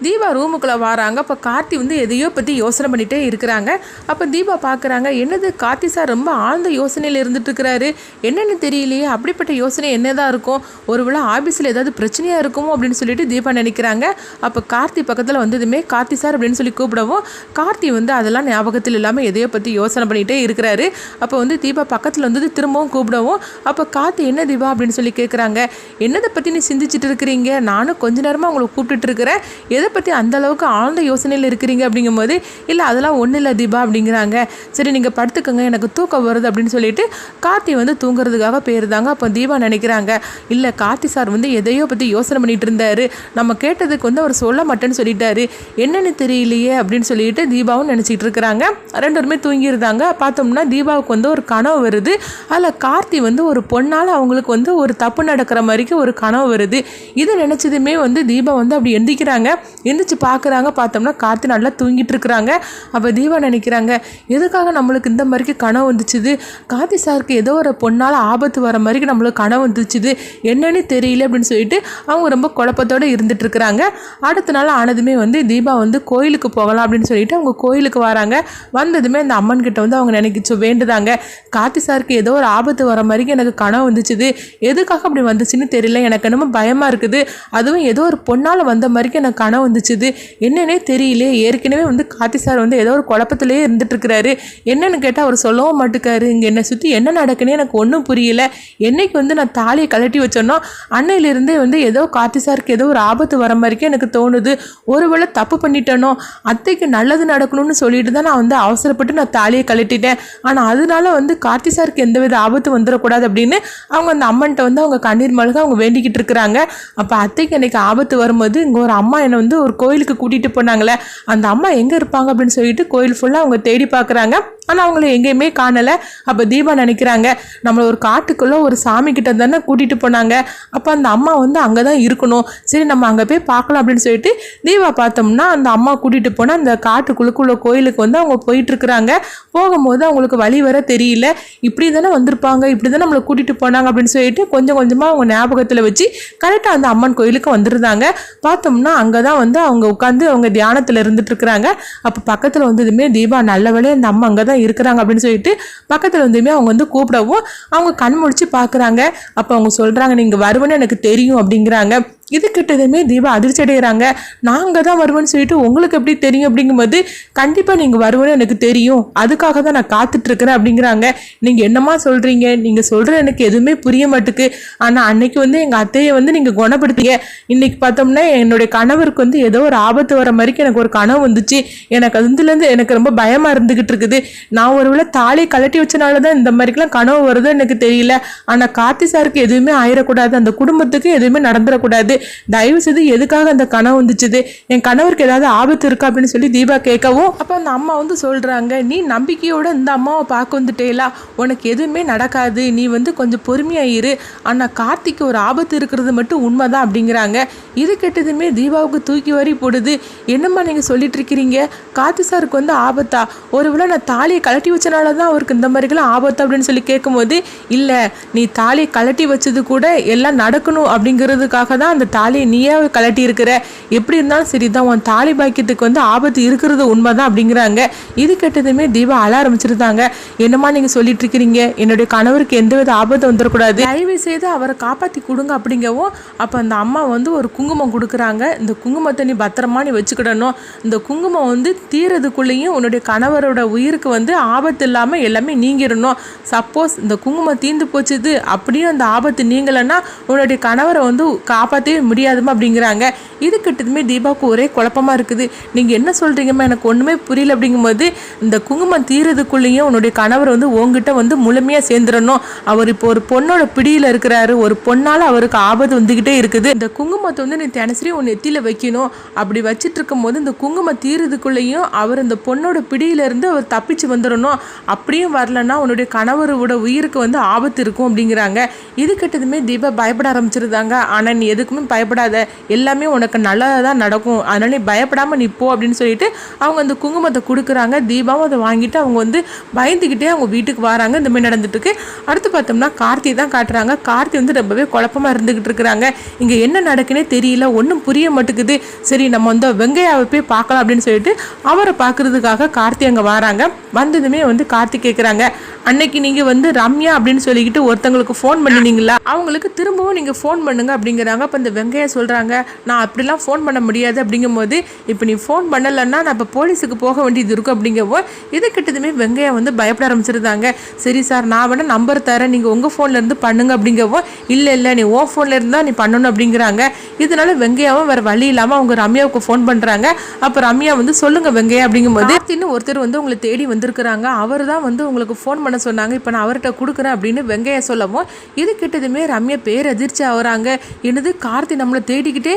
தீபா ரூமுக்குள்ளே வராங்க. அப்போ கார்த்தி வந்து எதையோ பற்றி யோசனை பண்ணிகிட்டே இருக்கிறாங்க. அப்போ தீபா பார்க்குறாங்க, என்னது கார்த்தி சார் ரொம்ப ஆழ்ந்த யோசனையில் இருந்துட்டு இருக்கிறாரு, என்னென்னு தெரியலையே, அப்படிப்பட்ட யோசனை என்னதான் இருக்கும், ஒருவேளை ஆஃபீஸில் ஏதாவது பிரச்சனையாக இருக்குமோ அப்படின்னு சொல்லிட்டு தீபா நினைக்கிறாங்க. அப்போ கார்த்தி பக்கத்தில் வந்ததுமே கார்த்தி சார் அப்படின்னு சொல்லி கூப்பிடவும் கார்த்தி வந்து அதெல்லாம் ஞாபகத்தில் இல்லாமல் எதையோ பற்றி யோசனை பண்ணிகிட்டே இருக்கிறாரு. அப்போ வந்து தீபா பக்கத்தில் வந்து திரும்பவும் கூப்பிடவும் அப்போ கார்த்தி என்ன தீபா அப்படின்னு சொல்லி கேட்குறாங்க. என்னதை பற்றி நீ சிந்திச்சுட்டு இருக்கிறீங்க, நானும் கொஞ்ச நேரமாக உங்களை கூப்பிட்டுட்டு இருக்கிறேன், எதை பற்றி அந்த அளவுக்கு ஆழ்ந்த யோசனையில் இருக்கிறீங்க அப்படிங்கும்போது இல்லை அதெல்லாம் ஒன்றும் இல்லை தீபா அப்படிங்கிறாங்க. சரி நீங்கள் படுத்துக்கோங்க, எனக்கு தூக்கம் வருது அப்படின்னு சொல்லிட்டு கார்த்தி வந்து தூங்குறதுக்காக போயிருந்தாங்க. அப்போ தீபா நினைக்கிறாங்க, இல்லை கார்த்தி சார் வந்து எதையோ பற்றி யோசனை பண்ணிட்டு இருந்தாரு, நம்ம கேட்டதுக்கு வந்து அவர் சொல்ல மாட்டேன்னு சொல்லிட்டாரு, என்னன்னு தெரியலையே அப்படின்னு சொல்லிட்டு தீபாவும் நினச்சிட்டு இருக்கிறாங்க. ரெண்டு பேருமே தூங்கியிருந்தாங்க. பார்த்தோம்னா தீபாவுக்கு வந்து ஒரு கனவு வருது. அதில் கார்த்தி வந்து ஒரு பொண்ணால் அவங்களுக்கு வந்து ஒரு தப்பு நடக்கிற மாதிரிக்கு ஒரு கனவு வருது. இதை நினச்சதுமே வந்து தீபா வந்து அப்படி எந்திக்கிறாங்க. எந்திரிச்சு பார்க்குறாங்க. பார்த்தோம்னா கார்த்தி நல்லா தூங்கிட்டு இருக்கிறாங்க. அப்போ தீபா நினைக்கிறாங்க, எதுக்காக நம்மளுக்கு இந்த மாதிரிக்கு கனவு வந்துச்சுது, கார்த்தி சாருக்கு ஏதோ ஒரு பொண்ணால் ஆபத்து வர மாதிரிக்கு நம்மளுக்கு கனவு வந்துச்சுது, என்னன்னு தெரியல அப்படின்னு சொல்லிட்டு அவங்க ரொம்ப குழப்பத்தோடு இருந்துட்டு இருக்கிறாங்க. அடுத்த நாள் ஆனதுமே வந்து தீபா வந்து கோயிலுக்கு போகலாம் அப்படின்னு சொல்லிட்டு அவங்க கோயிலுக்கு வராங்க. வந்ததுமே அந்த அம்மன் கிட்ட வந்து அவங்க நினைக்கிச்சு வேண்டுதாங்க, கார்த்தி சாருக்கு ஏதோ ஒரு ஆபத்து வர மாதிரிக்கு எனக்கு கனவு வந்துச்சுது, எதுக்காக அப்படி வந்துச்சுன்னு தெரியல, எனக்கு என்னமோ பயமாக இருக்குது, அதுவும் ஏதோ ஒரு பொண்ணால் வந்த மாதிரிக்கு எனக்கு கனவு வந்துச்சுது, என்னன்னே தெரியல, ஏற்கனவே வந்து கார்த்தி சார் வந்து ஏதோ ஒரு குழப்பத்திலேயே இருந்துட்டு இருக்கிறாரு, என்னன்னு கேட்டால் அவர் சொல்லவும் மாட்டுக்காரு, இங்கே என்னை சுற்றி என்ன நடக்குன்னு எனக்கு ஒன்றும் புரியல, என்னைக்கு வந்து நான் தாலியை கழட்டி வச்சோன்னா அன்னையிலிருந்தே வந்து ஏதோ கார்த்தி சாருக்கு ஏதோ ஒரு ஆபத்து வர மாதிரிக்கே எனக்கு தோணுது, ஒருவேளை தப்பு பண்ணிட்டேனோ, அத்தைக்கு நல்லது நடக்கணும்னு சொல்லிட்டு தான் நான் வந்து அவசரப்பட்டு நான் தாலியை கழட்டிட்டேன், ஆனால் அதனால வந்து கார்த்தி சாருக்கு எந்தவித ஆபத்து வந்துடக்கூடாது அப்படின்னு அவங்க அந்த அம்மன்ட்ட வந்து அவங்க கண்ணீர் மல்க அவங்க வேண்டிக்கிட்டு இருக்கிறாங்க. அப்போ அத்தைக்கு எனக்கு ஆபத்து வரும்போது இங்கே ஒரு அம்மா என்னை வந்து ஒரு கோயிலுக்கு கூட்டிகிட்டு போனாங்களே, அந்த அம்மா எங்கே இருப்பாங்க அப்படின்னு சொல்லிட்டு கோயில் ஃபுல்லாக அவங்க தேடி பார்க்குறாங்க. ஆனால் அவங்கள எங்கேயுமே காணலை. அப்போ தீபா நினைக்கிறாங்க, நம்மளை ஒரு காட்டுக்குள்ளே ஒரு சாமி கிட்ட தானே கூட்டிகிட்டு போனாங்க, அப்போ அந்த அம்மா வந்து அங்கே தான் இருக்கணும், சரி நம்ம அங்கே போய் பார்க்கலாம் அப்படின்னு சொல்லிட்டு தீபா பார்த்தோம்னா அந்த அம்மா கூட்டிகிட்டு போனால் அந்த காட்டுக்குள்ளுக்குள்ள கோயிலுக்கு வந்து அவங்க போயிட்டுருக்குறாங்க. போகும்போது அவங்களுக்கு வழி வர தெரியல, இப்படி தானே வந்திருப்பாங்க, இப்படி தான் நம்மளை கூட்டிகிட்டு போனாங்க அப்படின்னு சொல்லிட்டு கொஞ்சம் கொஞ்சமாக அவங்க ஞாபகத்தில் வச்சு கரெக்டாக அந்த அம்மன் கோயிலுக்கு வந்துருந்தாங்க. பார்த்தோம்னா அங்கே தான் வந்து அவங்க உட்காந்து அவங்க தியானத்தில் இருந்துட்டு இருக்கிறாங்க. அப்போ பக்கத்தில் வந்ததுமே தீபா நல்ல வேளையை அந்த அம்மா அங்கே தான் இருக்கிறாங்க அப்படின்னு சொல்லிட்டு பக்கத்தில் வந்துமே அவங்க வந்து கூப்பிடவும் அவங்க கண் முடிச்சு பார்க்குறாங்க. அப்போ அவங்க சொல்கிறாங்க, நீங்கள் வருவன்னு எனக்கு தெரியும் அப்படிங்கிறாங்க. இது கிட்டதுமே தீபா அதிர்ச்சி அடைகிறாங்க. நாங்கள் தான் வருவேன்னு சொல்லிட்டு உங்களுக்கு எப்படி தெரியும் அப்படிங்கும்போது, கண்டிப்பாக நீங்கள் வருவேன்னு எனக்கு தெரியும், அதுக்காக தான் நான் காத்துட்ருக்கிறேன் அப்படிங்கிறாங்க. நீங்கள் என்னம்மா சொல்கிறீங்க, நீங்கள் சொல்கிற எனக்கு எதுவுமே புரிய மாட்டுக்கு, ஆனால் அன்னைக்கு வந்து எங்கள் அத்தையை வந்து நீங்கள் குணப்படுத்தீங்க, இன்னைக்கு பார்த்தோம்னா என்னுடைய கணவருக்கு வந்து ஏதோ ஒரு ஆபத்து வர மாதிரிக்கு எனக்கு ஒரு கனவு வந்துச்சு, எனக்கு அதுலேருந்து எனக்கு ரொம்ப பயமாக இருந்துக்கிட்டு இருக்குது, நான் ஒருவேளை தாலி கழட்டி வச்சனால தான் இந்த மாதிரிக்கெலாம் கனவு வருதோ எனக்கு தெரியல, ஆனால் கார்த்தி சாருக்கு எதுவுமே ஆயிடக்கூடாது, அந்த குடும்பத்துக்கு எதுவுமே நடந்துடக்கூடாது, தயவு செய்து எதுக்காக அந்த கனவு வந்துச்சுது, என் கணவருக்கு ஏதாவது ஆபத்து இருக்கா அப்படின்னு சொல்லி தீபா கேட்கவும் அப்போ அந்த அம்மா வந்து சொல்கிறாங்க, நீ நம்பிக்கையோட இந்த அம்மாவை பார்க்க வந்துட்டேலா, உனக்கு எதுவுமே நடக்காது, நீ வந்து கொஞ்சம் பொறுமையாயிரு, ஆனால் கார்த்திக்கு ஒரு ஆபத்து இருக்கிறது மட்டும் உண்மைதான் அப்படிங்கிறாங்க. இது கேட்டதுமே தீபாவுக்கு தூக்கி வாரி போடுது. என்னம்மா நீங்கள் சொல்லிட்டு இருக்கிறீங்க, கார்த்தி சாருக்கு வந்து ஆபத்தா, ஒருவேளை நான் தாலியை கழட்டி வச்சனால தான் அவருக்கு இந்த மாதிரிக்கெல்லாம் ஆபத்து அப்படின்னு சொல்லி கேட்கும்போது, இல்லை நீ தாலியை கழட்டி வச்சது கூட எல்லாம் நடக்கணும் அப்படிங்கிறதுக்காக தான் அந்த தாலியை நீயே கழட்டி இருக்கிற, எப்படி இருந்தாலும் சரிதான், உன் தாலி பாக்கியத்துக்கு வந்து ஆபத்து இருக்கிறது உண்மைதான் அப்படிங்கிறாங்க. இது கேட்டதுமே தீபா அழ ஆரம்பிச்சிருந்தாங்க. என்னம்மா நீங்கள் சொல்லிட்டு இருக்கிறீங்க, என்னுடைய கணவருக்கு எந்தவித ஆபத்து வந்துடக்கூடாது, தயவு செய்து அவரை காப்பாற்றி கொடுங்க அப்படிங்கவும் அப்போ அந்த அம்மா வந்து ஒரு குங்குமம் கொடுக்குறாங்க. இந்த குங்குமத்தை நீ பத்திரமா நீ வச்சுக்கிடணும், இந்த குங்குமம் வந்து தீரதுக்குள்ளேயும் உன்னுடைய கணவரோட உயிருக்கு வந்து ஆபத்து இல்லாமல் எல்லாமே நீங்கிடணும், சப்போஸ் இந்த குங்குமம் தீர்ந்து போச்சுது அப்படியும் அந்த ஆபத்து நீங்கலைன்னா உன்னுடைய கணவரை வந்து காப்பாற்றவே முடியாதுமா அப்படிங்கிறாங்க. இது கிட்டதுமே தீபாவுக்கு ஒரே குழப்பமாக இருக்குது. நீங்கள் என்ன சொல்கிறீங்கம்மா, எனக்கு ஒன்றுமே புரியல அப்படிங்கும்போது, இந்த குங்குமம் தீரதுக்குள்ளேயும் உன்னுடைய கணவர் வந்து உங்ககிட்ட வந்து முழுமையாக சேர்ந்துடணும், அவர் இப்போ ஒரு பொண்ணோட பிடியில் இருக்கிறாரு, ஒரு பொண்ணால் அவருக்கு ஆபத்து வந்துக்கிட்டே இருக்குது, இந்த குங்குமத்தை வந்து நீ தினசரி உன் நெத்தியில் வைக்கணும், அப்படி வச்சிட்டு இருக்கும் போது இந்த குங்குமம் தீரதுக்குள்ளேயும் அவர் இந்த பொண்ணோட பிடியிலேருந்து அவர் தப்பிச்சு வந்துடணும், அப்படியும் வரலன்னா உன்னுடைய கணவரோட உயிருக்கு வந்து ஆபத்து இருக்கும் அப்படிங்கிறாங்க. இது கிட்டதுமே தீபா பயப்பட ஆரம்பிச்சிருந்தாங்க. ஆனால் நீ எதுக்குமே ஒன்றும் பயப்படாத, எல்லாமே உனக்கு நல்லதாக தான் நடக்கும், அதனால நீ பயப்படாமல் நீ போ அப்படின்னு சொல்லிட்டு அவங்க அந்த குங்குமத்தை கொடுக்குறாங்க. தீபாவும் அதை வாங்கிட்டு அவங்க வந்து பயந்துக்கிட்டே அவங்க வீட்டுக்கு வராங்க. இந்த மாதிரி நடந்துட்டு இருக்கு. அடுத்து பார்த்தோம்னா கார்த்தி தான் காட்டுறாங்க. கார்த்தி வந்து ரொம்பவே குழப்பமாக இருந்துக்கிட்டு இருக்கிறாங்க. இங்கே என்ன நடக்குன்னே தெரியல, ஒன்றும் புரிய மாட்டேங்குது. சரி நம்ம வந்து வெங்கையாவை போய் பார்க்கலாம் அப்படின்னு சொல்லிட்டு அவரை பார்க்கறதுக்காக கார்த்தி அங்கே வராங்க. வந்ததுமே வந்து கார்த்தி கேட்குறாங்க, அன்னைக்கு நீங்கள் வந்து ரம்யா அப்படின்னு சொல்லிக்கிட்டு ஒருத்தங்களுக்கு ஃபோன் பண்ணினீங்களா, அவங்களுக்கு திரும்பவும் நீங்கள் ஃபோன் பண்ணுங்க அப்படிங்கிறாங்க. அப்போ இந்த வெங்கையா சொல்கிறாங்க, நான் அப்படிலாம் ஃபோன் பண்ண முடியாது அப்படிங்கும்போது, இப்போ நீ ஃபோன் பண்ணலைன்னா நான் இப்போ போலீஸுக்கு போக வேண்டியது இருக்கும் அப்படிங்கவோ இது கிட்டதுமே வெங்கையா வந்து பயப்பட ஆரம்பிச்சிருந்தாங்க. சரி சார், நான் வேணால் நம்பர் தரேன், நீங்கள் உங்கள் ஃபோன்லேருந்து பண்ணுங்க அப்படிங்கவோ, இல்லை நீ ஓ ஃபோன்லேருந்து தான் நீ பண்ணணும் அப்படிங்கிறாங்க. இதனால வெங்கையாவும் வேறு வழி இல்லாமல் அவங்க ரம்யாவுக்கு ஃபோன் பண்ணுறாங்க. அப்போ ரம்யா வந்து சொல்லுங்க வெங்கையா அப்படிங்கும்போது, கார்த்தின்னு ஒருத்தர் வந்து உங்களை தேடி வந்திருக்கிறாங்க, அவர் தான் வந்து உங்களுக்கு ஃபோன் பண்ண சொன்னாங்க, இப்போ நான் அவர்கிட்ட கொடுக்குறேன் அப்படின்னு வெங்கையா சொல்லவும் இது கிட்டதுமே ரம்யா பேரதிர்ச்சி ஆகுறாங்க. என்னது, கார்த்தி நம்மளை தேடிக்கிட்டே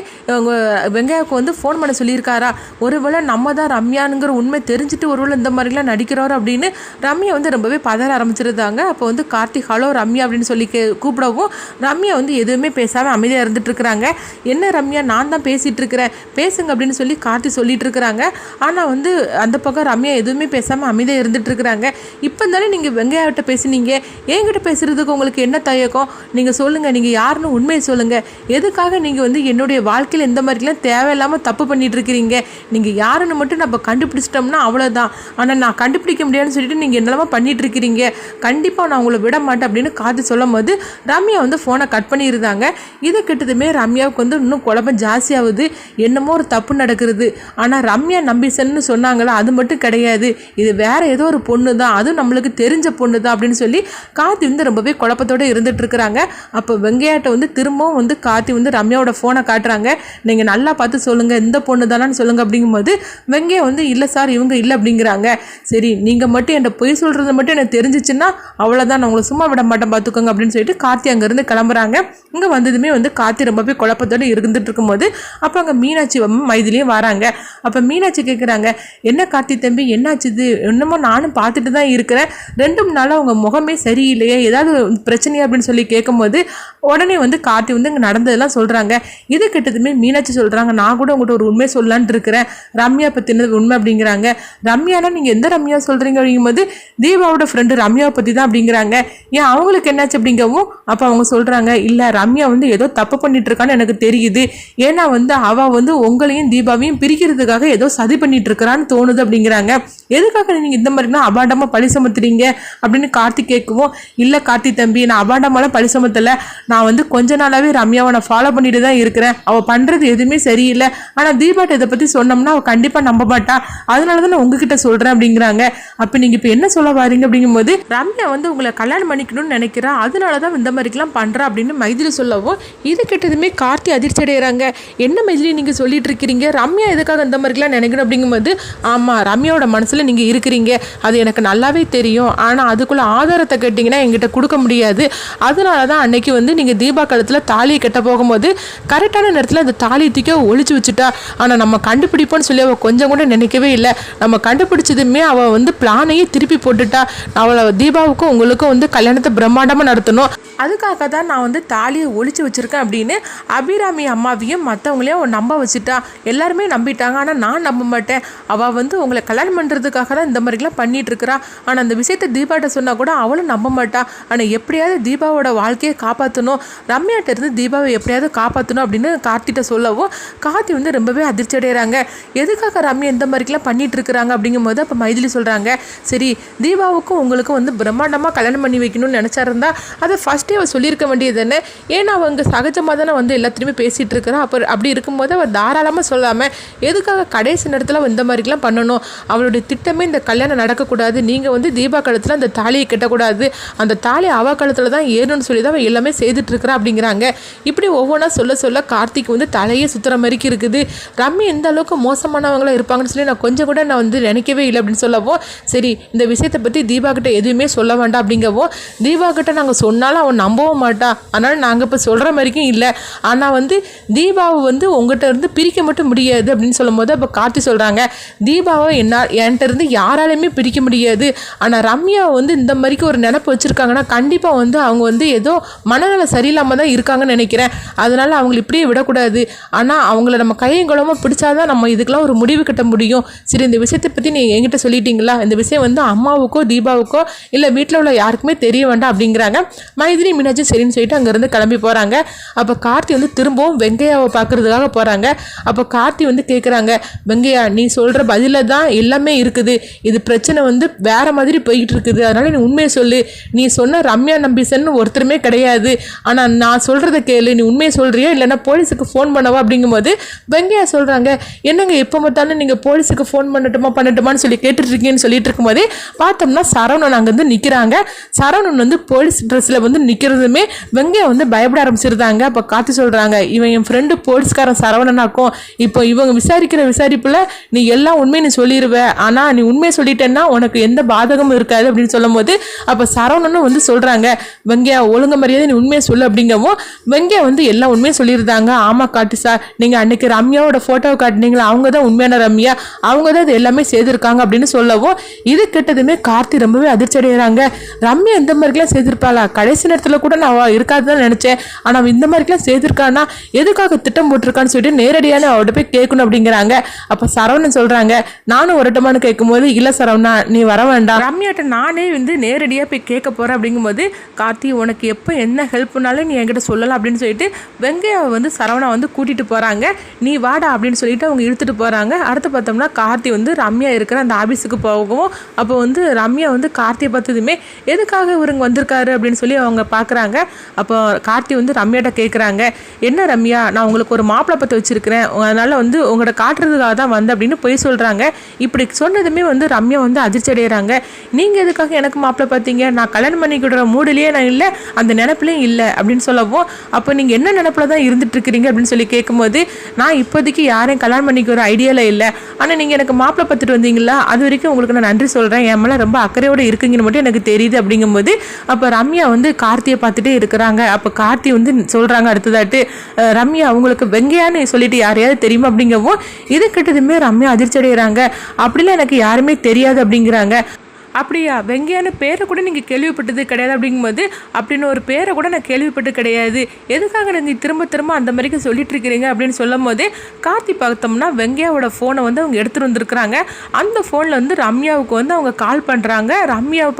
வெங்கையாவுக்கு வந்து ஃபோன் பண்ண சொல்லியிருக்காரா, ஒருவேளை நம்ம தான் ரம்யானுங்கிற உண்மை தெரிஞ்சுட்டு ஒருவேளை இந்த மாதிரிலாம் நடிக்கிறோம் அப்படின்னு ரம்யா வந்து ரொம்பவே பதற ஆரம்பிச்சிருந்தாங்க. அப்போ வந்து கார்த்தி ஹலோ ரம்யா அப்படின்னு சொல்லி கூப்பிடவும் ரம்யா வந்து எதுவுமே பேசாமல் அமைதியாக இருந்துட்டு இருக்கிறாங்க. என்ன ரம்யா, நான் தான் பேசிகிட்டு இருக்கிறேன், பேசுங்க அப்படின்னு சொல்லி கார்த்தி சொல்லிட்டு இருக்கிறாங்க. ஆனால் வந்து அந்த பக்கம் ரம்யா எதுவுமே பேசாமல் அமைதியாக இருந்துட்டு இருக்கிறாங்க. இப்போ தானே நீங்கள் வெங்கையாவிட்ட பேசுனீங்க, என்கிட்ட பேசுகிறதுக்கு உங்களுக்கு என்ன தயக்கம், நீங்கள் சொல்லுங்கள், நீங்கள் யாருன்னு உண்மையை சொல்லுங்கள், எதுக்காக நீங்கள் வந்து என்னுடைய வாழ்க்கையில் இந்த மாதிரிலாம் தேவையில்லாமல் தப்பு பண்ணிகிட்டு இருக்கிறீங்க, நீங்கள் யாருன்னு மட்டும் நம்ம கண்டுபிடிச்சிட்டோம்னா அவ்வளோதான், ஆனால் நான் கண்டுபிடிக்க முடியாதுன்னு சொல்லிட்டு நீங்கள் என்னெல்லாமோ பண்ணிகிட்டு இருக்கிறீங்க, கண்டிப்பாக நான் உங்களை விட மாட்டேன் அப்படின்னு காத்து சொல்லும் போது ரம்யா வந்து ஃபோனை கட் பண்ணியிருந்தாங்க. இதை கிட்டதுமே ரம்யாவுக்கு வந்து இன்னும் குழப்பம் ஜாஸ்தியாகுது. என்னமோ ஒரு தப்பு நடக்கிறது, ஆனால் ரம்யா நம்பிசன்னு சொன்னாங்களா, அது மட்டும் கிடையாது, இது வேற ஏதோ ஒரு பொண்ணு தான், அதுவும் நம்மளுக்கு தெரிஞ்ச பொண்ணு தான் அப்படின்னு சொல்லி கார்த்தி வந்து ரொம்பவே குழப்பத்தோடு இருந்துட்டு இருக்கிறாங்க. அப்போ வெங்கையாட்ட வந்து திரும்பவும் வந்து கார்த்தி வந்து ரம்யாவோட ஃபோனை காட்டுறாங்க. நீங்கள் நல்லா பார்த்து சொல்லுங்கள், இந்த பொண்ணு தானான்னு சொல்லுங்கள் அப்படிங்கும்போது வெங்கையா வந்து இல்லை சார் இவங்க இல்லை அப்படிங்கிறாங்க. சரி, நீங்கள் மட்டும் என்கிட்ட பொய் சொல்கிறது மட்டும் எனக்கு தெரிஞ்சிச்சுன்னா அவ்வளோதான், நான் உங்களை சும்மா விட மாட்டேன் பார்த்துக்கோங்க அப்படின்னு சொல்லிட்டு கார்த்தி அங்கேருந்து கிளம்புறாங்க. இங்கே வந்ததுமே வந்து கார்த்தி ரொம்பவே குழப்பத்தோடு இருந்துட்டு இருக்கும்போது அப்போ அங்கே மீனாட்சி மைதிலையும் வராங்க. அப்போ மீனாட்சி கேட்குறாங்க, என்ன கார்த்தி தம்பி என்னாச்சுது, என்னமோ நானும் பார்த்துட்டு தான் இருக்கிறேன், 2 நாளாக உங்கள் முகமே சரியில்லையே, ஏதாவது பிரச்சனையா அப்படின்னு சொல்லி கேட்கும்போது உடனே வந்து கார்த்தி வந்து இங்கே நடந்ததெல்லாம் சொல்கிறாங்க. இது கிட்டதுமே மீனாட்சி சொல்கிறாங்க, நான் கூட உங்கள்கிட்ட ஒரு உண்மை சொல்லலான்னு இருக்கிறேன், ரம்யா பற்றினது உண்மை அப்படிங்கிறாங்க. ரம்யானா நீங்கள் எந்த ரம்யா சொல்கிறீங்க அப்படிங்கும்போது தீபாவோட ஃப்ரெண்டு ரம்யாவை பற்றி தான் அப்படிங்கிறாங்க. ஏன் அவங்களுக்கு என்னாச்சு அப்படிங்கவும் அப்போ அவங்க சொல்கிறாங்க, இல்லை ரம்யா வந்து ஏதோ தப்பு பண்ணிட்டு இருக்கான்னு எனக்கு தெரியுது, ஏன்னா வந்து அவள் வந்து உங்களையும் தீபாவையும் பிரிக்கிறதுக்காக ஏதோ சதி பண்ணிட்டு இருக்கிறான்னு தோணுது அப்படிங்கிறாங்க. எதுக்காக நீங்கள் இந்த மாதிரினா அபாண்டமாக பழி சுமத்துறீங்க அப்படின்னு கார்த்தி கேட்கவும், இல்லை கார்த்தி தம்பி, நான் அபாண்டமாலாம் பழி சுமத்தலை, நான் வந்து கொஞ்ச நாளாகவே ரம்யாவை நான் ஃபாலோ பண்ணிட்டு தான் இருக்கிறேன், அவள் பண்ணுறது எதுவுமே சரியில்லை, ஆனால் தீபாட்ட இதை பற்றி சொன்னோம்னா அவள் கண்டிப்பாக நம்ப மாட்டா, அதனால தான் நான் உங்ககிட்ட சொல்கிறேன் அப்படிங்கிறாங்க. அப்போ நீங்கள் இப்போ என்ன சொல்ல வாரீங்க அப்படிங்கும்போது ரம்யா வந்து உங்களை கல்யாணம் பண்ணிக்கணும்னு நினைக்கிறா, அதனால தான் இந்த மாதிரிக்கெல்லாம் பண்ணுறா அப்படின்னு மைதிலி சொல்லவும் இது கிட்டதுமே கார்த்தி அதிர்ச்சி அடைகிறாங்க. என்ன மைதிலி நீங்கள் சொல்லிட்டு இருக்கிறீங்க, ரம்யா எதுக்காக இந்த மாதிரிலாம் நினைக்கணும் அப்படிங்கும்போது ஆமாம், ரம்யாவோட மனசில் நீங்கள் இருக்கிறீங்க, அது எனக்கு நல்லாவே தெரியும், ஆனால் அதுக்குள்ளே ஆதாரத்தை கேட்டிங்கன்னா எங்கிட்ட கொடுக்க முடியாது, அதனால தான் அன்னைக்கு வந்து நீங்கள் தீபா காலத்தில் தாலியை கட்ட போகும்போது கரெக்டான நேரத்தில் அந்த தாலியை தூக்கி ஒழிச்சு வச்சுட்டா, ஆனால் நம்ம கண்டுபிடிப்போன்னு சொல்லி அவள் கொஞ்சம் கூட நினைக்கவே இல்லை, நம்ம கண்டுபிடிச்சதுமே அவள் வந்து பிளானையே திருப்பி போட்டுட்டா, அவளை தீபாவுக்கும் உங்களுக்கும் வந்து கல்யாணத்தை பிரம்மாண்டமாக நடத்தணும், அதுக்காக தான் நான் வந்து தாலியை ஒழிச்சு வச்சுருக்கேன் அப்படின்னு அபிராமி அம்மாவையும் மற்றவங்களையும் அவள் நம்ப வச்சுட்டா, எல்லாருமே நம்பிட்டாங்க, ஆனால் நான் நம்ப மாட்டேன், அவள் வந்து உங்களை கல்யாணம் பண்ணுறதுக்காக தான் இந்த மாதிரிலாம் பண்ணிட்டு இருக்கிறா, ஆனால் அந்த விஷயத்தை தீபாட்ட சொன்னால் கூட அவளும் நம்ப மாட்டா, ஆனால் எப்படியாவது தீபாவோட வாழ்க்கையை காப்பாற்றணும், ரம்யாட்ட இருந்து தீபாவை எப்படியாவது காப்பாற்றணும் அப்படின்னு கார்த்திகிட்ட சொல்லவும் கார்த்தி வந்து ரொம்பவே அதிர்ச்சி அடைகிறாங்க. எதுக்காக ரம்யா இந்த மாதிரிலாம் பண்ணிட்டு இருக்கிறாங்க அப்படிங்கும்போது அப்போ மைதிலி சொல்கிறாங்க, சரி தீபாவுக்கும் உங்களுக்கும் வந்து பிரம்மாண்டமாக கல்யாணம் பண்ணி வைக்கணும்னு நினச்சாருந்தா அதை ஃபஸ்ட்டே அவள் சொல்லியிருக்க வேண்டியது தானே, ஏன்னா அவங்க சகஜமாக தானே வந்து எல்லாத்துலேயுமே பேசிகிட்டு இருக்கிறா, அப்போ அப்படி இருக்கும்போது அவள் தாராளமாக சொல்லாமல் எதுக்காக கடைசி நேரத்தில் இந்த மாதிரிலாம் பண்ணணும், அவளுடைய திட்டமே இந்த கல்யாணம் நடக்கக்கூடாது, நீங்கள் வந்து தீபா காலத்தில் அந்த தாலியை கட்டக்கூடாது, அந்த தாலி அவ காலத்தில் தான் ஏறணும்னு சொல்லி தான் எல்லாமே செய்துட்ருக்கிறா அப்படிங்கிறாங்க. இப்படி ஒவ்வொன்றா சொல்ல சொல்ல கார்த்திக் வந்து தலையே சுற்றுற மாதிரிக்கு இருக்குது. ரம்யா எந்த அளவுக்கு மோசமானவங்களாக இருப்பாங்கன்னு சொல்லி நான் கொஞ்சம் கூட நான் வந்து நினைக்கவே இல்லை அப்படின்னு சொல்லவும், சரி இந்த விஷயத்தை பற்றி தீபா கிட்ட எதுவுமே சொல்ல வேண்டாம் அப்படிங்கவும், தீபா கிட்ட நாங்கள் சொன்னாலும் அவன் நம்பவும் மாட்டா, அதனால் நாங்கள் இப்போ சொல்கிற மாதிரிக்கும் இல்லை, ஆனால் வந்து தீபாவை வந்து உங்கள்கிட்ட இருந்து பிரிக்க மட்டும் முடியாது அப்படின்னு சொல்லும் போது அப்போ கார்த்தி சொல்கிறாங்க, தீபாவை என்கிட்ட இருந்து யாராலையுமே பிரிக்க முடியாது, ஆனால் ரம்யா வந்து இந்த மாதிரிக்கு ஒரு நினப்பு வச்சுருக்காங்கன்னா கண்டிப்பாக வந்து அவங்க வந்து ஏதோ மனநல சரியில்லாமல் தான் இருக்காங்கன்னு நினைக்கிறேன், அதனால் அதனால் அவங்களை இப்படியே விடக்கூடாது. ஆனால் அவங்கள நம்ம கையங்குளமாக பிடிச்சாதான் நம்ம இதுக்கெல்லாம் ஒரு முடிவு கட்ட முடியும். சரி, இந்த விஷயத்தை பற்றி நீங்கள் என்கிட்ட சொல்லிட்டீங்களா? இந்த விஷயம் வந்து அம்மாவுக்கோ தீபாவுக்கோ இல்லை வீட்டில் உள்ள யாருக்குமே தெரிய வேண்டாம் அப்படிங்கிறாங்க. மைதிலி மீனாட்சி சரின்னு சொல்லிட்டு அங்கேருந்து கிளம்பி போகிறாங்க. அப்போ கார்த்தி வந்து திரும்பவும் வெங்கையாவை பார்க்குறதுக்காக போகிறாங்க. அப்போ கார்த்தி வந்து கேட்குறாங்க, வெங்கையா நீ சொல்கிற பதில தான் எல்லாமே இருக்குது, இது பிரச்சனை வந்து வேறு மாதிரி போய்கிட்டு இருக்குது, அதனால் நீ உண்மையை சொல்லு. நீ சொன்ன ரம்யா நம்பிசன் ஒருத்தருமே கிடையாது, ஆனால் நான் சொல்கிறத கேளு, நீ உண்மையை சொல்கிறியா இல்லைன்னா போலீஸுக்கு ஃபோன் பண்ணவா அப்படிங்கும்போது வெங்கையா சொல்கிறாங்க, என்னங்க எப்போ பார்த்தாலும் நீங்கள் போலீஸுக்கு ஃபோன் பண்ணட்டுமான்னு சொல்லி கேட்டுட்ருக்கீங்கன்னு சொல்லிட்டு இருக்கும்போதே பார்த்தோம்னா சரவணன் அங்கேருந்து நிற்கிறாங்க. சரவணன் வந்து போலீஸ் ட்ரெஸ்ஸில் வந்து நிற்கிறதுமே வெங்கையா வந்து பயப்பட ஆரம்பிச்சிருந்தாங்க. அப்போ காத்து சொல்கிறாங்க, இவன் என் ஃப்ரெண்டு போலீஸ்காரன் சரவணனாக்கும், இப்போ இவங்க விசாரிக்கிற விசாரிப்பில் நீ எல்லாம் உண்மையை நீ சொல்லிடுவ, ஆனால் நீ உண்மையை சொல்லிட்டேன்னா உனக்கு எந்த பாதகமும் இருக்காது அப்படின்னு சொல்லும் போது அப்போ சரவணனும் வந்து சொல்கிறாங்க, வெங்கையா ஒழுங்கு மரியாதை நீ உண்மையை சொல்லு அப்படிங்கவும் வெங்கையா வந்து எல்லாம் உண்மையை சொல்லியிருந்தாங்க. ஆமாம் காட்டு சார், நீங்கள் அன்னைக்கு ரம்யாவோட ஃபோட்டோவை காட்டினீங்களா, அவங்க தான் உண்மையான ரம்யா, அவங்க தான் இது எல்லாமே செய்திருக்காங்க அப்படின்னு சொல்லவும் இது கேட்டதுமே கார்த்தி ரொம்பவே அதிர்ச்சி அடைகிறாங்க. ரம்யா இந்த மாதிரிலாம் செய்திருப்பாளா? கடைசி நேரத்தில் கூட நான் இருக்காதுதான் நினச்சேன், ஆனால் இந்த மாதிரிலாம் செய்திருக்கானா, எதுக்காக திட்டம் போட்டிருக்கான்னு சொல்லிட்டு நேரடியான அவர்கிட்ட போய் கேட்கணும் அப்படிங்கிறாங்க. அப்போ சரவணன் சொல்கிறாங்க, நானும் வரட்டுமான்னு கேட்கும்போது இல்லை சரவணா நீ வர வேண்டாம், ரம்யாட்ட நானே வந்து நேரடியாக போய் கேட்க போகிறேன் அப்படிங்கும்போது கார்த்தி உனக்கு எப்போ என்ன ஹெல்ப்னாலும் நீ என்கிட்ட சொல்லலாம் அப்படின்னு சொல்லிட்டு வெங்கையாவை வந்து சரவணா வந்து கூட்டிகிட்டு போகிறாங்க. நீ வாடா அப்படின்னு சொல்லிட்டு அவங்க இழுத்துட்டு போகிறாங்க. அடுத்து பார்த்தோம்னா கார்த்தி வந்து ரம்யா இருக்கிற அந்த ஆஃபீஸுக்கு போகவும் அப்போ வந்து ரம்யா வந்து கார்த்தியை பார்த்ததுமே எதுக்காக இவருங்க வந்திருக்காரு அப்படின்னு சொல்லி அவங்க பார்க்குறாங்க. அப்போ கார்த்தி வந்து ரம்யாட்ட கேட்குறாங்க, என்ன ரம்யா நான் உங்களுக்கு ஒரு மாப்பிள்ளை பற்ற வச்சுருக்கிறேன், அதனால் வந்து உங்கள்கிட்ட காட்டுறதுக்காக தான் வந்து அப்படின்னு போய் சொல்கிறாங்க. இப்படி சொன்னதுமே வந்து ரம்யா வந்து அதிர்ச்சி அடைகிறாங்க. நீங்கள் எதுக்காக எனக்கு மாப்பிள்ளை பார்த்தீங்க, நான் கல்யாணம் பண்ணிக்கிற மூடிலேயே நான் இல்லை, அந்த நினப்புலேயும் இல்லை அப்படின்னு சொல்லவும் அப்போ நீங்கள் என்ன நினப்பில் தான் இருந்துகிட்ருக்கிறீங்க அப்படின்னு சொல்லி கேட்கும்போது நான் இப்போதைக்கு யாரையும் கல்யாணம் பண்ணிக்கிற ஐடியாவில் இல்லை, ஆனால் நீங்கள் எனக்கு மாப்பிள்ளை பார்த்துட்டு வந்தீங்களா, அது வரைக்கும் உங்களுக்கு நான் நன்றி சொல்கிறேன், என் மேலே ரொம்ப அக்கறையோடு இருக்குங்கன்னு மட்டும் எனக்கு தெரியுது அப்படிங்கும்போது அப்போ ரம்யா வந்து கார்த்தியை பார்த்துட்டே இருக்கிறாங்க. அப்போ கார்த்தி வந்து சொல்கிறாங்க அடுத்ததாட்டு, ரம்யா அவங்களுக்கு வெங்கையான்னு சொல்லிட்டு யாரையாவது தெரியுமா அப்படிங்கவும் இது கிட்டதுமே ரம்யா அதிர்ச்சி அடைகிறாங்க. அப்படிலாம் எனக்கு யாருமே தெரியாது அப்படிங்கிறாங்க. அப்படியா, வெங்கையான பேரை கூட நீங்கள் கேள்விப்பட்டது கிடையாது அப்படிங்கும்போது அப்படின்னு ஒரு பேரை கூட நான் கேள்விப்பட்டு கிடையாது, எதுக்காக நீங்கள் திரும்ப திரும்ப அந்த மாதிரிக்கு சொல்லிட்டு இருக்கிறீங்க அப்படின்னு சொல்லும் போதே கார்த்தி பார்த்தோம்னா வெங்கையாவோட ஃபோனை வந்து அவங்க எடுத்துகிட்டு வந்திருக்கிறாங்க. அந்த ஃபோனில் வந்து ரம்யாவுக்கு வந்து அவங்க கால் பண்ணுறாங்க. ரம்யாவை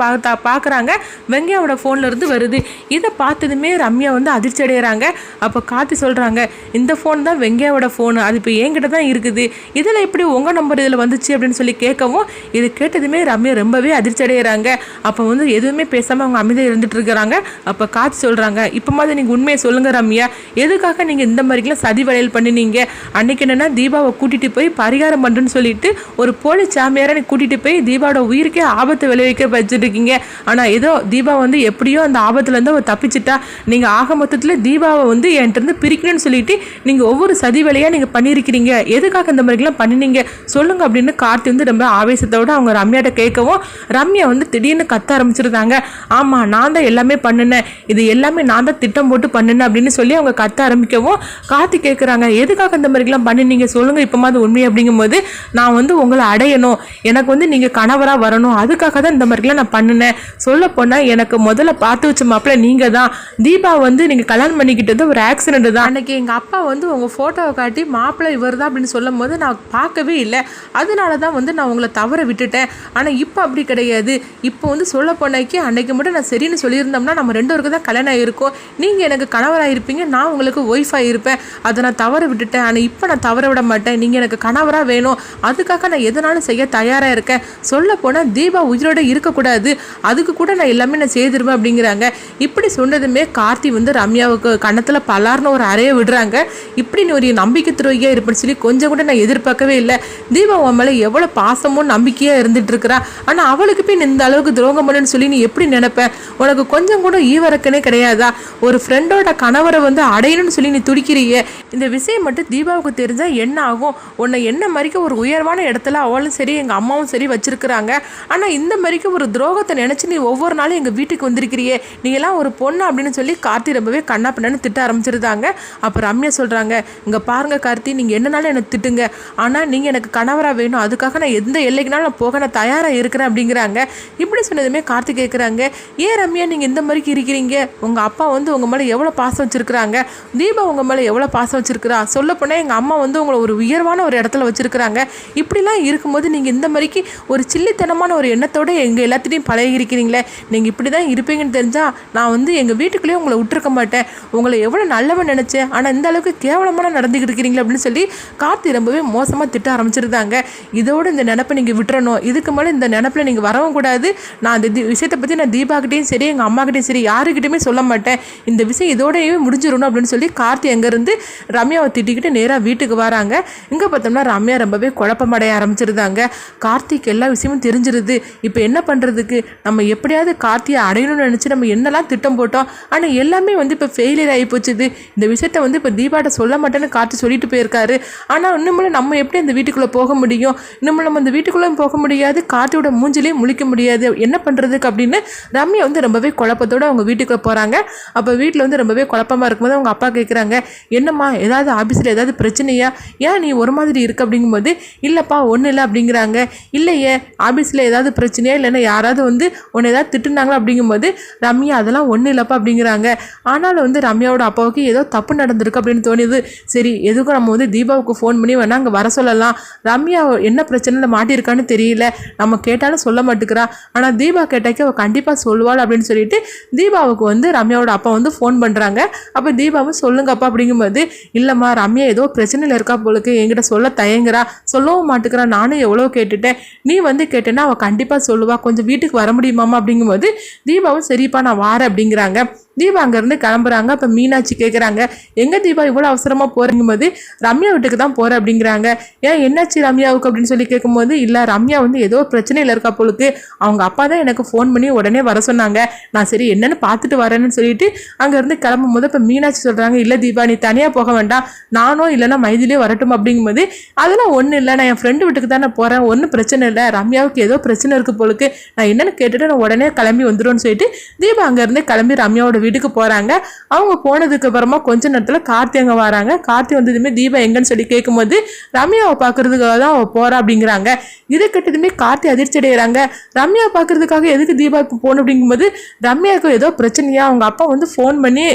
பார்க்குறாங்க, வெங்கையாவோட ஃபோனில் இருந்து வருது. இதை பார்த்ததுமே ரம்யா வந்து அதிர்ச்சி அடைகிறாங்க. அப்போ கார்த்தி சொல்கிறாங்க, இந்த ஃபோன் தான் வெங்கையாவோட ஃபோனு, அது இப்போ என்கிட்ட தான் இருக்குது, இதில் எப்படி உங்கள் நம்பர் இதில் வந்துச்சு அப்படின்னு சொல்லி கேட்கவும் இது கேட்டதுமே ரம்யா ரொம்பவே அதிர்ச்சி அடைகிறாங்க. அப்போ வந்து எதுவுமே பேசாமல் அவங்க அமைதியாக இருந்துட்டு இருக்கிறாங்க. அப்போ கார்த்தி சொல்கிறாங்க, இப்போ மாதிரி நீங்கள் உண்மையை சொல்லுங்கள் ரம்யா, எதுக்காக நீங்கள் இந்த மாதிரிலாம் சதி வளையல் பண்ணினீங்க, அன்றைக்கி என்னென்னா தீபாவை கூட்டிகிட்டு போய் பரிகாரம் பண்ணுறேன்னு சொல்லிட்டு ஒரு போலீஸ் சாமியாரை நீ கூட்டிகிட்டு போய் தீபாவோட உயிருக்கே ஆபத்து விளைவிக்க வச்சுருக்கீங்க, ஆனால் ஏதோ தீபா வந்து எப்படியோ அந்த ஆபத்துலேருந்து அவள் தப்பிச்சிட்டா, நீங்கள் ஆக மொத்தத்தில் தீபாவை வந்து என்கிட்ட பிரிக்கணும்னு சொல்லிட்டு நீங்கள் ஒவ்வொரு சதி வேலையாக நீங்கள் பண்ணியிருக்கிறீங்க, எதுக்காக இந்த மாதிரிலாம் பண்ணினீங்க சொல்லுங்கள் அப்படின்னு கார்த்தி வந்து ரொம்ப ஆவேசத்தோடு அவங்க ரம்யாட்ட கேட்கவும் ரம்யா வந்து திடீர்னு கத்த ஆரம்பிச்சிருந்தாங்க. ஆமாம் நான் தான் எல்லாமே பண்ணினேன், இது எல்லாமே நான் தான் திட்டம் போட்டு பண்ணினேன் அப்படின்னு சொல்லி அவங்க கத்த ஆரம்பிக்கவும் கார்த்தி கேட்குறாங்க, எதுக்காக இந்த மாதிரிலாம் பண்ணினீங்க சொல்லுங்கள் இப்போ மாதிரி உண்மை அப்படிங்கும்போது நான் வந்து உங்களை அடையணும், எனக்கு வந்து நீங்கள் கணவராக வரணும், அதுக்காக தான் இந்த மாதிரிலாம் நான் பண்ணினேன், சொல்ல போனால் எனக்கு முதல்ல பார்த்து வச்ச மாப்பிள்ளை நீங்கள் தான், தீபா வந்து நீங்கள் கல்யாணம் பண்ணிக்கிட்டது ஒரு ஆக்சிடென்ட் தான், அன்றைக்கி எங்கள் அப்பா வந்து உங்கள் ஃபோட்டோவை காட்டி மாப்பிள்ளை இவர் தான் அப்படின்னு சொல்லும் போது நான் பார்க்கவே இல்லை, அதனால தான் வந்து நான் உங்களை தவற விட்டுட்டேன், ஆனால் இப்போ அப்படி கிடையாது, இப்போ வந்து சொல்ல போனாக்கி அன்னைக்கு மட்டும் நான் சரின்னு சொல்லியிருந்தோம்னா நம்ம ரெண்டு பேருக்கு தான் கல்யாணம் ஆகிருக்கும், நீங்கள் எனக்கு கணவராக இருப்பீங்க, நான் உங்களுக்கு ஒய்ஃபாக இருப்பேன், அதை நான் தவற விட்டுட்டேன், ஆனால் இப்போ நான் தவற விட மாட்டேன், நீங்கள் எனக்கு கணவராக வேணும், அதுக்காக நான் எதனாலும் செய்ய தயாராக இருக்கேன், சொல்ல போனால் தீபா உயிரோடு இருக்கக்கூடாது, அதுக்கு கூட நான் எல்லாமே நான் செய்திருவேன் அப்படிங்கிறாங்க. இப்படி சொன்னதுமே கார்த்தி வந்து ரம்யாவுக்கு கன்னத்தில் பலார்னு ஒரு அறையை விடுறாங்க. இப்படி நீ ஒரு நம்பிக்கை துரோகியாக இருப்பேன்னு சொல்லி கொஞ்சம் கூட நான் எதிர்பார்க்கவே இல்லை, தீபா உன் மேலே எவ்வளோ பாசமும் நம்பிக்கையாக இருந்துட்டு இருக்கிறா, ஆனால் அவளுக்கு போய் இந்த அளவுக்கு துரோகம் பண்ணுன்னு சொல்லி நீ எப்படி நினைப்ப, உனக்கு கொஞ்சம் கூட ஈவரக்கனே கிடையாதா, ஒரு ஃப்ரெண்டோட கணவரை வந்து அடையணும்னு சொல்லி நீ துடிக்கிறிய, இந்த விஷயம் மட்டும் தீபாவுக்கு தெரிஞ்சால் என்ன ஆகும், உன்னை என்ன மாதிரிக்க ஒரு உயர்வான இடத்துல அவளும் சரி எங்கள் அம்மாவும் சரி வச்சிருக்கிறாங்க, ஆனால் இந்த மாதிரிக்கு ஒரு துரோகத்தை நினச்சி நீ ஒவ்வொரு நாளும் எங்கள் வீட்டுக்கு வந்திருக்கிறியே, நீ எல்லாம் ஒரு பொண்ணு அப்படின்னு சொல்லி கார்த்தி ரொம்பவே கண்ணா பின்னான்னு திட்ட ஆரம்பிச்சிருந்தாங்க. அப்போ ரம்யா சொல்கிறாங்க, இங்கே பாருங்கள் கார்த்தி, நீங்கள் என்னனாலும் எனக்கு திட்டுங்க, ஆனால் நீங்கள் எனக்கு கணவராக வேணும், அதுக்காக நான் எந்த எல்லைக்குனாலும் நான் போக நான் தயாராக இருக்கிறேன் அப்படிங்கிற கேட்குறாங்க. இப்படி சொன்னதுமே கார்த்தி கேட்குறாங்க, ஏன் ரம்யா நீங்கள் இந்த மாதிரிக்கு இருக்கிறீங்க? உங்கள் அப்பா வந்து உங்கள் மேலே எவ்வளோ பாசம் வச்சுருக்குறாங்க, தீபா உங்கள் மேலே எவ்வளோ பாசம் வச்சுருக்குறா, சொல்லப்போனால் எங்கள் அம்மா வந்து உங்களை ஒரு உயர்வான ஒரு இடத்துல வச்சுருக்குறாங்க. இப்படிலாம் இருக்கும்போது நீங்கள் இந்த மாதிரிக்கு ஒரு சில்லித்தனமான ஒரு எண்ணத்தோடு எங்கள் எல்லாத்தையும் பழகி இருக்கிறீங்களே, நீங்கள் இப்படி தான் இருப்பீங்கன்னு தெரிஞ்சால் நான் வந்து எங்கள் வீட்டுக்குள்ளேயே உங்களை விட்டுருக்க மாட்டேன். உங்களை எவ்வளோ நல்லவன் நினச்சேன், ஆனால் இந்த அளவுக்கு கேவலமான நடந்துக்கிட்டு இருக்கிறீங்களே அப்படின்னு சொல்லி கார்த்தி ரொம்பவே மோசமாக திட்ட ஆரம்பிச்சிருந்தாங்க. இதோடு இந்த நினப்பை நீங்கள் விட்டுறணும், இதுக்கு மேலே இந்த நினப்பில் நீங்கள் வரவும் கூடாது. நான் அந்த விஷயத்தை பற்றி நான் தீபாக்கிட்டையும் சரி எங்கள் அம்மாக்கிட்டையும் சரி யாருக்கிட்டையுமே சொல்ல மாட்டேன், இந்த விஷயம் இதோடயே முடிஞ்சிடணும் அப்படின்னு சொல்லி கார்த்தி அங்கேருந்து ரம்யாவை திட்டிக்கிட்டு நேராக வீட்டுக்கு வராங்க. இங்கே பார்த்தோம்னா ரம்யா ரொம்பவே குழப்பமடைய ஆரம்பிச்சிருந்தாங்க. கார்த்திக் எல்லா விஷயமும் தெரிஞ்சிருது. இப்போ என்ன பண்ணுறதுக்கு, நம்ம எப்படியாவது கார்த்தியை அடையணும்னு நினச்சி நம்ம என்னெல்லாம் திட்டம் போட்டோம், ஆனால் எல்லாமே வந்து இப்போ ஃபெயிலியர் ஆகி போச்சுது. இந்த விஷயத்தை வந்து இப்போ தீபாட்ட சொல்ல மாட்டேன்னு கார்த்தி சொல்லிட்டு போயிருக்காரு. ஆனால் இன்னும் நம்ம எப்படி அந்த வீட்டுக்குள்ளே போக முடியும், இன்னும் நம்ம அந்த வீட்டுக்குள்ளே போக முடியாது, கார்த்தியோட மூஞ்சிலையும் முழிக்க முடியாது, என்ன பண்ணுறதுக்கு அப்படின்னு ரம்யா வந்து ரொம்பவே குழப்பத்தோடு அவங்க வீட்டுக்குள்ளே போகிறாங்க. அப்போ வீட்டில் வந்து ரொம்பவே குழப்பமாக இருக்கும்போது அவங்க அப்பா கேட்குறாங்க, என்னம்மா ஏதாவது ஆஃபீஸில் ஏதாவது பிரச்சனையா, ஏன் நீ ஒரு மாதிரி இருக்கு அப்படிங்கும்போது, இல்லைப்பா ஒன்றும் இல்லை அப்படிங்கிறாங்க. இல்லையே ஆஃபீஸில் ஏதாவது பிரச்சனையா, இல்லைன்னா யாராவது வந்து உன்னை ஏதாவது திட்டுனாங்களா அப்படிங்கும்போது ரம்யா அதெல்லாம் ஒன்றும் இல்லைப்பா அப்படிங்கிறாங்க. ஆனாலும் வந்து ரம்யாவோட அப்பாவுக்கு ஏதோ தப்பு நடந்திருக்கு அப்படின்னு தோணுது. சரி எதுக்கும் நம்ம வந்து தீபாவுக்கு ஃபோன் பண்ணி வேணா அங்கே வர சொல்லலாம், ரம்யா என்ன பிரச்சனையில் மாட்டியிருக்கான்னு தெரியல, நம்ம கேட்டாலும் சொல்ல மாட்டேங்கிறா, ஆனால் தீபா கேட்டாக்கி அவள் கண்டிப்பாக சொல்லுவாள் அப்படின்னு சொல்லிட்டு தீபாவுக்கு வந்து ரம்யாவோட அப்பா வந்து ஃபோன் பண்ணுறாங்க. அப்போ தீபாவும் சொல்லுங்கப்பா அப்படிங்கும்போது, இல்லைம்மா ரம்யா ஏதோ பிரச்சனையில் இருக்கா போலுக்கு, என்கிட்ட சொல்ல தயங்குறா, சொல்லவும் மாட்டேங்கிறா, நானும் எவ்வளோ கேட்டுட்டேன், நீ வந்து கேட்டேன்னா அவள் கண்டிப்பாக சொல்லுவா, கொஞ்சம் வீட்டுக்கு வர முடியுமாமா அப்படிங்கும்போது தீபாவும் சரிப்பா நான் வாரேன் அப்படிங்கிறாங்க. தீபா அங்கேருந்து கிளம்புறாங்க. அப்போ மீனாட்சி கேட்குறாங்க, எங்கே தீபா இவ்வளோ அவசரமாக போகிறீங்கும்போது, ரம்யா வீட்டுக்கு தான் போகிறேன் அப்படிங்கிறாங்க. ஏன் என்னாச்சு ரம்யாவுக்கு அப்படின்னு சொல்லி கேட்கும்போது, இல்லை ரம்யா வந்து ஏதோ பிரச்சனையில் இருக்கா போலுக்கு, அவங்க அப்பா தான் எனக்கு ஃபோன் பண்ணி உடனே வர சொன்னாங்க, நான் சரி என்னென்னு பார்த்துட்டு வரேன்னு சொல்லிட்டு அங்கேருந்து கிளம்பும் போது இப்போ மீனாட்சி சொல்கிறாங்க, இல்லை தீபா நீ தனியாக போக வேண்டாம், நானும் இல்லைன்னா மைதிலே வரட்டும் அப்படிங்கும்போது, அதெல்லாம் ஒன்றும் இல்லை, நான் என் ஃப்ரெண்டு வீட்டுக்கு தானே போகிறேன், ஒன்றும் பிரச்சனை இல்லை, ரம்யாவுக்கு ஏதோ பிரச்சனை இருக்குது போலுக்கு, நான் என்னென்னு கேட்டுட்டு நான் உடனே கிளம்பி வந்துடும்னு சொல்லிட்டு தீபா அங்கேருந்து கிளம்பி ரம்யாவோட வீட்டுக்கு போறாங்க. அவங்க போனதுக்கு அப்புறமா கொஞ்ச நேரத்துல கார்த்தி அங்க வராங்க. கார்த்தி வந்ததுமே தீபா எங்கன்னு சொல்லி கேட்கும்போது ரம்யாவை பாக்குறதுக்காக தான் அவ போறா அப்படிங்கிறாங்க. இதை கிட்டதுமே கார்த்தி அதிர்ச்சி அடைகிறாங்க. ரம்யா பாக்குறதுக்காக எதுக்கு தீபா இப்போ போகணும் அப்படிங்கும்போது, ரம்யாவுக்கு ஏதோ பிரச்சனையா, அவங்க அப்பா வந்து ஃபோன் பண்ணி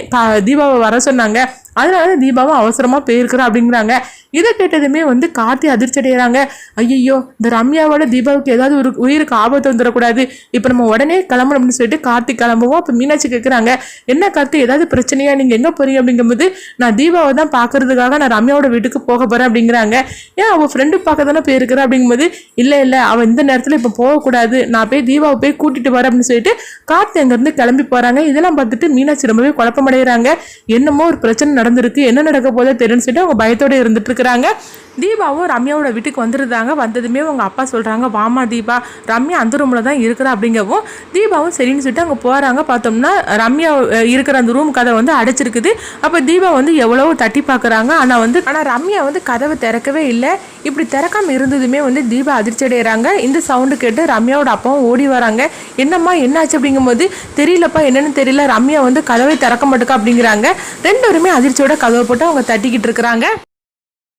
தீபாவை வர சொன்னாங்க, அதனால தீபாவும் அவசரமா போயிருக்கிறா அப்படிங்கிறாங்க. இதை கேட்டதுமே வந்து கார்த்தி அதிர்ச்சி அடைகிறாங்க. ஐயோ இந்த ரம்யாவோட தீபாவுக்கு ஏதாவது ஒரு உயிருக்கு ஆபத்து வந்துடக்கூடாது, இப்போ நம்ம உடனே கிளம்பணும் அப்படின்னு சொல்லிட்டு கார்த்தி கிளம்புவோம். அப்போ மீனாட்சி கேட்குறாங்க, என்ன கார்த்தி ஏதாவது பிரச்சனையா, நீங்கள் எங்கே போறீங்க அப்படிங்கும்போது, நான் தீபாவை தான் பார்க்கறதுக்காக நான் ரம்யாவோட வீட்டுக்கு போக போகிறேன் அப்படிங்கிறாங்க. ஏன் அவள் ஃப்ரெண்டு பார்க்க தானே போயிருக்கிறா அப்படிங்கும்போது, இல்லை அவள் இந்த நேரத்தில் இப்போ போகக்கூடாது, நான் போய் தீபாவை போய் கூட்டிட்டு வரேன் அப்படின்னு சொல்லிட்டு கார்த்தி அங்கேருந்து கிளம்பி போகிறாங்க. இதெல்லாம் பார்த்துட்டு மீனாட்சி ரொம்பவே குழப்பமடைகிறாங்க. என்னமோ ஒரு பிரச்சனை நடந்திருக்கு, என்ன நடக்க போதோ தெரியும்னு சொல்லிட்டு அவங்க பயத்தோடு இருந்துட்டு இருக்கிறாங்க. தீபாவும் ரம்யாவோட வீட்டுக்கு வந்துருந்தாங்க. வந்ததுமே அவங்க அப்பா சொல்றாங்க, வாமா தீபா, ரம்யா அந்த ரூம்ல தான் இருக்கிறா அப்படிங்கவும் தீபாவும் சரின்னு சொல்லிட்டு அங்கே போறாங்க. பார்த்தோம்னா ரம்யா இருக்கிற அந்த ரூம் கதை வந்து அடைச்சிருக்குது. அப்போ தீபா வந்து எவ்வளவோ தட்டி பார்க்குறாங்க. ஆனால் ரம்யா வந்து கதவை திறக்கவே இல்லை. இப்படி திறக்காம இருந்ததுமே வந்து தீபா அதிர்ச்சி அடைகிறாங்க. இந்த சவுண்டு கேட்டு ரம்யாவோட அப்பாவும் ஓடி வராங்க. என்னம்மா என்னாச்சு அப்படிங்கும்போது, தெரியலப்பா என்னன்னு தெரியல, ரம்யா வந்து கதவை திறக்க மாட்டேக்கா அப்படிங்கிறாங்க. ரெண்டு பேருமே அதிர்ச்சியோட கதவை போட்டு அவங்க தட்டிக்கிட்டு இருக்கிறாங்க.